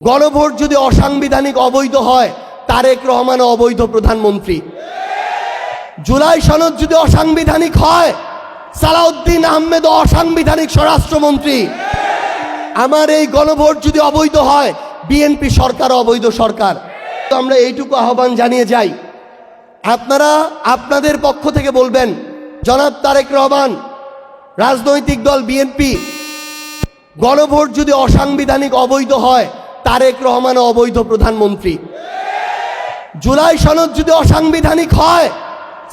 গণভোট যদি অসাংবিধানিক অবৈধ হয়, তারেক রহমান অবৈধ প্রধানমন্ত্রী। জুলাই সনদ যদি অসাংবিধানিক হয়, সালাউদ্দিন আহমেদ অসাংবিধানিক স্বরাষ্ট্রমন্ত্রী। আমার এই গণভোট যদি অবৈধ হয়, বিএনপি সরকার অবৈধ সরকার। তো আমরা এইটুকু আহ্বান জানিয়ে যাই, আপনারা আপনাদের পক্ষ থেকে বলবেন, জনাব তারেক রহমান, রাজনৈতিক দল বিএনপি, গণভোট যদি অসাংবিধানিক অবৈধ হয়, তারেক রহমান অবৈধ প্রধানমন্ত্রী। জুলাই সনদ যদি অসাংবিধানিক হয়,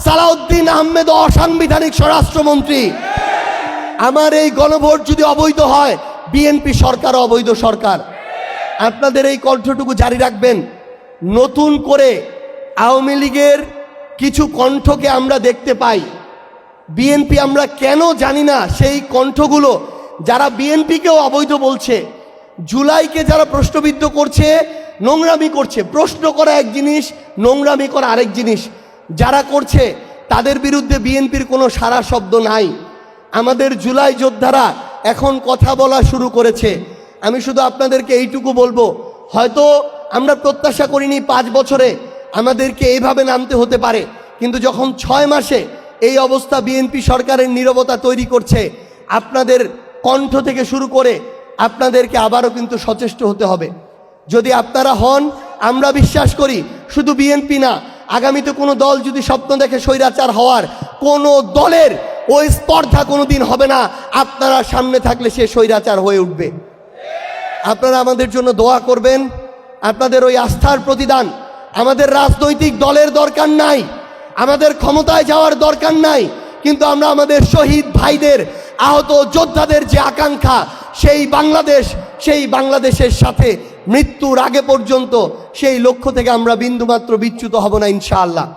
সালাউদ্দিন আহমেদ অসাংবিধানিক স্বরাষ্ট্রমন্ত্রী। আমার এই গণভোট যদি অবৈধ হয়, বিএনপি সরকার অবৈধ সরকার। আপনাদের এই কণ্ঠটুকু জারি রাখবেন। নতুন করে আওয়ামী লীগের কিছু কণ্ঠকে আমরা দেখতে পাই, বিএনপি আমরা কেন জানি না, সেই কণ্ঠগুলো যারা বিএনপিকেও অবৈধ বলছে, জুলাইকে যারা প্রশ্নবিদ্ধ করছে, নোংরামি করছে। প্রশ্ন করা এক জিনিস, নোংরামি করা আরেক জিনিস। যারা করছে তাদের বিরুদ্ধে বিএনপির কোনো সারা শব্দ নাই। আমাদের জুলাই যোদ্ধারা এখন কথা বলা শুরু করেছে। আমি শুধু আপনাদেরকে এইটুকু বলবো, হয়তো আমরা প্রত্যাশা করিনি 5 বছরে আমাদেরকে এইভাবে নামতে হতে পারে, কিন্তু যখন 6 মাসে এই অবস্থা বিএনপি সরকারের নীরবতা তৈরি করছে, আপনাদের কণ্ঠ থেকে শুরু করে আপনাদেরকে আবারও কিন্তু সচেষ্ট হতে হবে। যদি আপনারা হন, আমরা বিশ্বাস করি শুধু বিএনপি না, আগামীতে কোনো দল যদি স্বপ্ন দেখে স্বৈরাচার হওয়ার, কোনো দলের ওই স্পর্ধা কোনোদিন হবে না। আপনারা সামনে থাকলে সে স্বৈরাচার হয়ে উঠবে। আপনারা আমাদের জন্য দোয়া করবেন। আপনাদের ওই আস্থার প্রতিদান। আমাদের রাজনৈতিক দলের দরকার নাই, আমাদের ক্ষমতায় যাওয়ার দরকার নাই, কিন্তু আমরা আমাদের শহীদ ভাইদের, আহত যোদ্ধাদের যে আকাঙ্ক্ষা, সেই বাংলাদেশের সাথে মৃত্যুর আগে পর্যন্ত সেই লক্ষ্য থেকে আমরা বিন্দুমাত্র বিচ্যুত হব না ইনশাআল্লাহ।